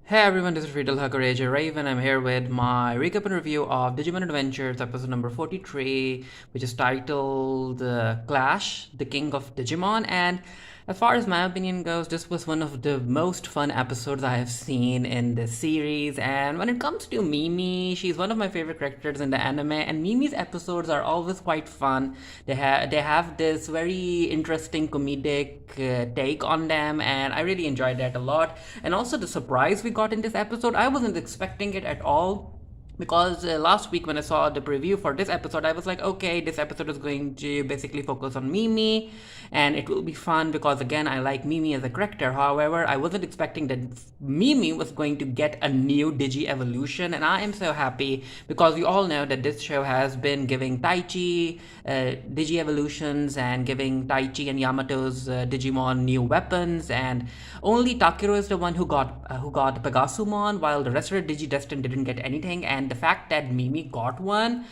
Hey everyone, this is Riddle Hakaraj Raven. I'm here with my recap and review of Digimon Adventures episode number 43, which is titled Clash, the King of Digimon. And as far as my opinion goes, this was one of the most fun episodes I have seen in this series. And when it comes to Mimi, she's one of my favorite characters in the anime, and Mimi's episodes are always quite fun. They have this very interesting comedic take on them, and I really enjoyed that a lot. And also the surprise we got in this episode, I wasn't expecting it at all, because last week when I saw the preview for this episode, I was like, okay, this episode is going to basically focus on Mimi, and it will be fun because again, I like Mimi as a character. However, I wasn't expecting that Mimi was going to get a new Digi evolution, and I am so happy because we all know that this show has been giving Taichi Digi evolutions and giving Taichi and Yamato's Digimon new weapons, and only Takiro is the one who got Pegasumon, while the rest of the Digi Destined didn't get anything. And the fact that Mimi got one,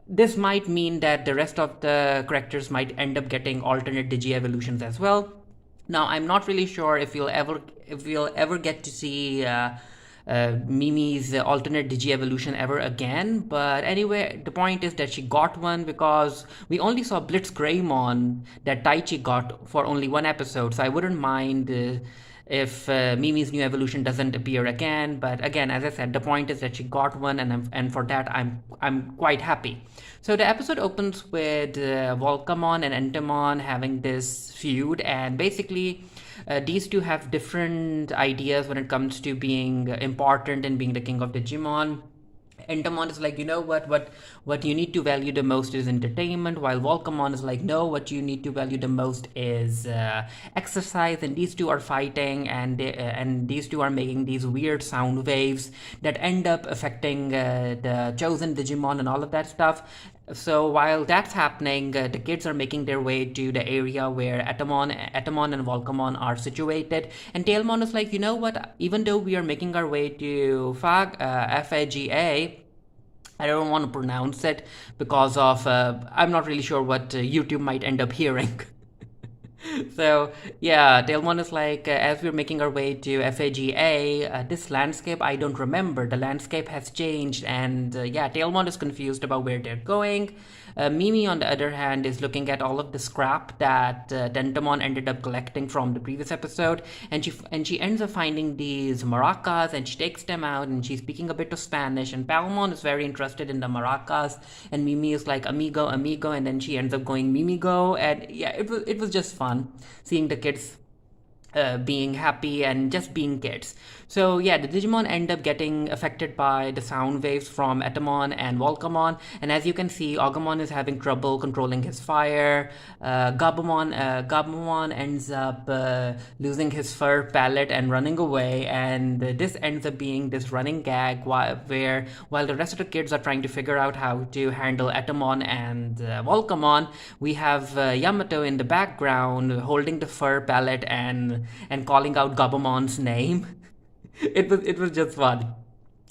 this might mean that the rest of the characters might end up getting alternate Digi evolutions as well. Now, I'm not really sure if we'll ever get to see Mimi's alternate Digi evolution ever again. But anyway, the point is that she got one because we only saw Blitz Greymon that Taichi got for only one episode. So I wouldn't mind if Mimi's new evolution doesn't appear again. But again, as I said, the point is that she got one, and for that I'm quite happy. So the episode opens with Volcamon and Entomon having this feud, and basically these two have different ideas when it comes to being important and being the king of Digimon. Entomon is like, you know what you need to value the most is entertainment, while Volcamon is like, no, what you need to value the most is exercise. And these two are fighting, and these two are making these weird sound waves that end up affecting the chosen Digimon and all of that stuff. So while that's happening, the kids are making their way to the area where Atomon and Volcamon are situated. And Tailmon is like, you know what? Even though we are making our way to FAGA, I don't want to pronounce it because of I'm not really sure what YouTube might end up hearing. So yeah, Delmon is like, as we're making our way to FAGA, this landscape I don't remember. The landscape has changed, and yeah, Delmon is confused about where they're going. Mimi, on the other hand, is looking at all of the scrap that Dentamon ended up collecting from the previous episode, and she ends up finding these maracas, and she takes them out, and she's speaking a bit of Spanish. And Palmon is very interested in the maracas, and Mimi is like, amigo, amigo, and then she ends up going Mimigo, and yeah, it was just fun seeing the kids being happy and just being kids. So yeah, the Digimon end up getting affected by the sound waves from Atomon and Volcamon, and as you can see, Agumon is having trouble controlling his fire. Gabumon ends up losing his fur palette and running away, and this ends up being this running gag while the rest of the kids are trying to figure out how to handle Atomon and Volcamon, we have Yamato in the background holding the fur palette and calling out Gabumon's name. It was just fun.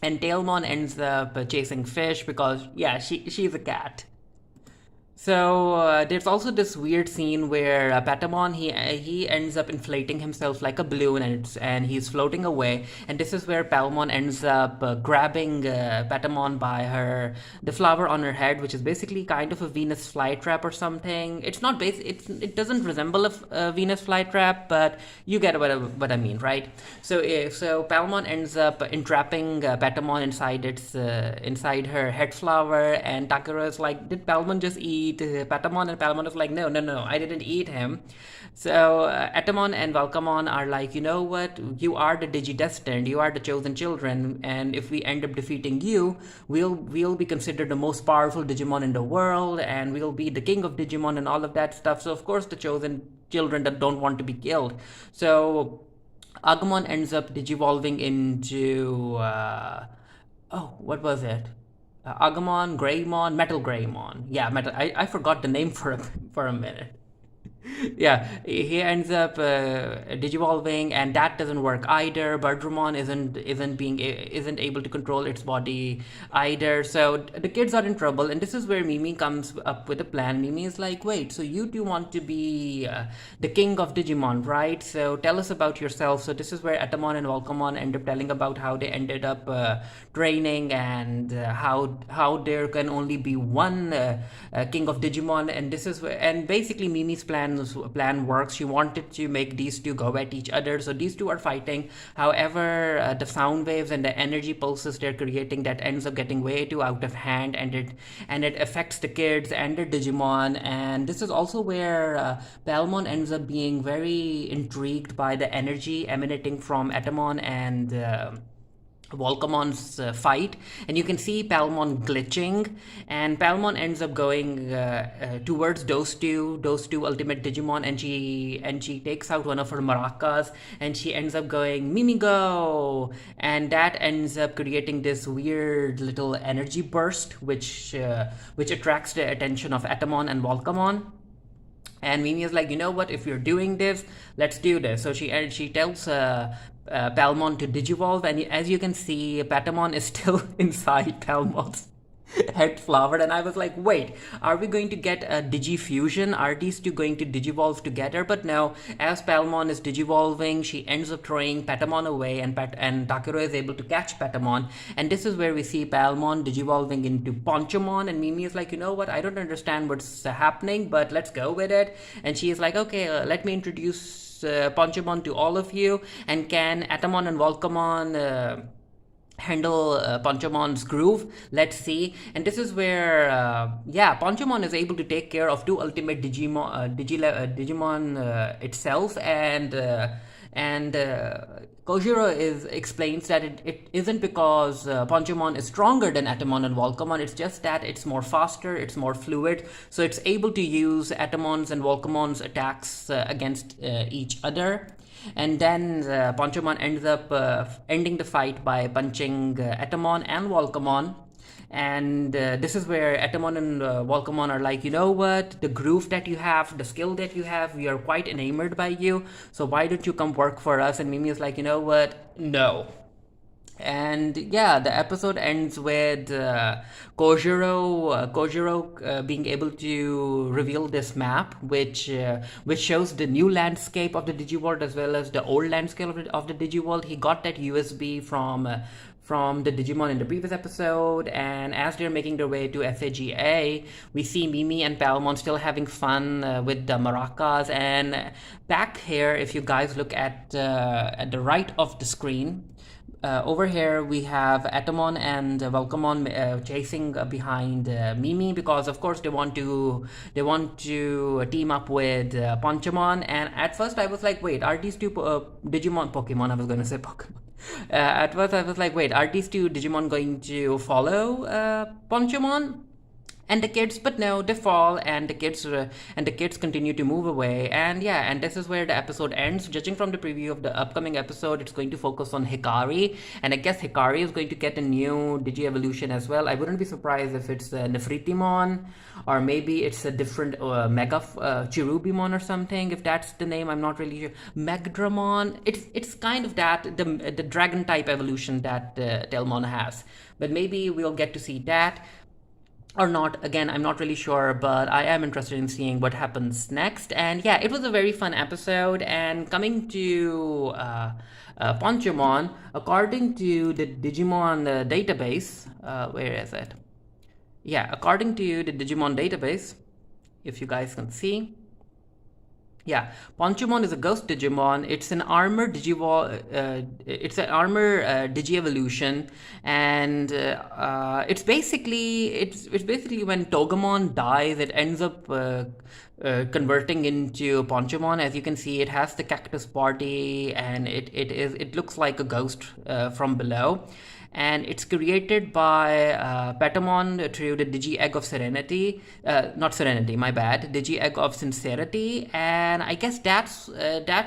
And Tailmon ends up chasing fish because yeah, she's a cat. So there's also this weird scene where Patamon, he ends up inflating himself like a balloon, and he's floating away. And this is where Palmon ends up grabbing Patamon by the flower on her head, which is basically kind of a Venus flytrap or something. It's not it doesn't resemble a Venus flytrap, but you get what I mean, right? So Palmon ends up entrapping Patamon inside her head flower, and Takara is like, did Palmon just eat Patamon? And Palmon is like, no, no, no, I didn't eat him. So Atomon and Volcamon are like, you know what? You are the Digi-destined. You are the chosen children, and if we end up defeating you, we'll be considered the most powerful Digimon in the world, and we'll be the king of Digimon and all of that stuff. So of course, the chosen children that don't want to be killed. So Agumon ends up digivolving into what was it? Agumon, Greymon, Metal Greymon. Yeah, Metal. I forgot the name for a minute. Yeah, he ends up digivolving, and that doesn't work either. Birdramon isn't able to control its body either. So the kids are in trouble, and this is where Mimi comes up with a plan. Mimi is like, "Wait, so you two want to be the king of Digimon, right? So tell us about yourself." So this is where Atamon and Volcamon end up telling about how they ended up training, and how there can only be one king of Digimon, and this is where, and basically Mimi's plan works. She wanted to make these two go at each other, so these two are fighting. However, the sound waves and the energy pulses they're creating, that ends up getting way too out of hand, and it affects the kids and their Digimon. And this is also where Palmon ends up being very intrigued by the energy emanating from Atamon and Volcamon's fight, and you can see Palmon glitching, and Palmon ends up going towards those two ultimate Digimon, and she takes out one of her maracas, and she ends up going Mimigo, and that ends up creating this weird little energy burst, which attracts the attention of Atamon and Volcamon. And Mimi is like, you know what? If you're doing this, let's do this. So she tells Palmon to digivolve, and as you can see, Patamon is still inside Palmon's head flowered, and I was like, wait, are we going to get a digifusion? Are these two going to digivolve together? But no, as Palmon is digivolving, she ends up throwing Patamon away, and Takuro is able to catch Patamon, and this is where we see Palmon digivolving into Ponchomon, and Mimi is like, you know what, I don't understand what's happening, but let's go with it. And she is like, okay, let me introduce Ponchomon to all of you, and can Atamon and Volcamon handle Ponchomon's groove? Let's see. And this is where Ponchomon is able to take care of two ultimate Digimon itself, and Kojiro explains that it isn't because Ponchomon is stronger than Atamon and Volcamon. It's just that it's more faster, it's more fluid, so it's able to use Atamon's and Volcamon's attacks against each other. And then Ponchomon ends up ending the fight by punching Atamon and Volcamon. And this is where Atamon and Volcamon are like, you know what, the groove that you have, the skill that you have, we are quite enamored by you, so why don't you come work for us? And Mimi is like, you know what, no. And yeah, the episode ends with Kojiro being able to reveal this map, which shows the new landscape of the Digiworld as well as the old landscape of the Digiworld. He got that USB from the Digimon in the previous episode, and as they're making their way to SAGA, we see Mimi and Palmon still having fun with the maracas. And back here, if you guys look at the right of the screen, over here we have Atamon and Volcamon chasing behind Mimi, because of course they want to team up with Ponchomon. And at first I was like, wait, are these two Pokemon? I was going to say Pokemon. At first I was like, wait, are these two Digimon going to follow Ponchomon and the kids? But no, they fall, and the kids continue to move away. And yeah, and this is where the episode ends. Judging from the preview of the upcoming episode, it's going to focus on Hikari, and I guess Hikari is going to get a new Digi evolution as well. I wouldn't be surprised if it's Nefritimon, or maybe it's a different Mega Cherubimon or something, if that's the name. I'm not really sure. Megdramon, it's kind of that, the dragon type evolution that Telmon has, but maybe we'll get to see that or not. Again, I'm not really sure, but I am interested in seeing what happens next. And yeah, it was a very fun episode. And coming to Ponchomon, according to the Digimon database, where is it? Yeah, according to the Digimon database, if you guys can see, yeah, Ponchomon is a ghost Digimon. It's an armor Digi evolution, and it's basically when Togemon dies, it ends up converting into Ponchomon. As you can see, it has the cactus body, and it looks like a ghost from below. And it's created by Patamon through the Digi Egg of Serenity, not Serenity, my bad, Digi Egg of Sincerity. And I guess that's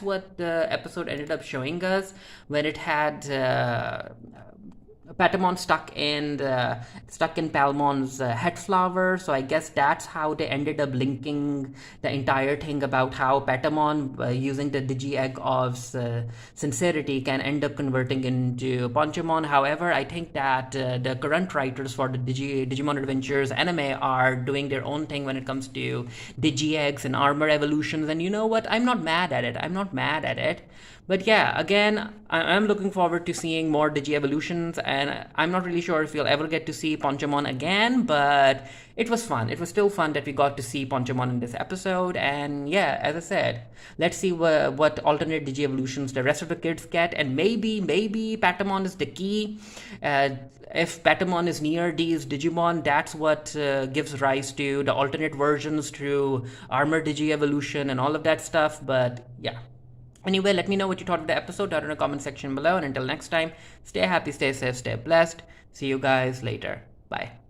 what the episode ended up showing us, when it had Patamon stuck in Palmon's head flower. So I guess that's how they ended up linking the entire thing about how Patamon, using the Digi egg of sincerity, can end up converting into Ponchomon. However, I think that the current writers for the Digimon Adventures anime are doing their own thing when it comes to Digi eggs and armor evolutions. And you know what? I'm not mad at it. I'm not mad at it. But yeah, again, I'm looking forward to seeing more Digi evolutions, and I'm not really sure if we'll ever get to see Ponchomon again, but it was fun. It was still fun that we got to see Ponchomon in this episode, and yeah, as I said, let's see what alternate Digi evolutions the rest of the kids get, and maybe Patamon is the key. If Patamon is near these Digimon, that's what gives rise to the alternate versions through Armor Digi evolution and all of that stuff, but yeah. Anyway, let me know what you thought of the episode down in the comment section below. And until next time, stay happy, stay safe, stay blessed. See you guys later. Bye.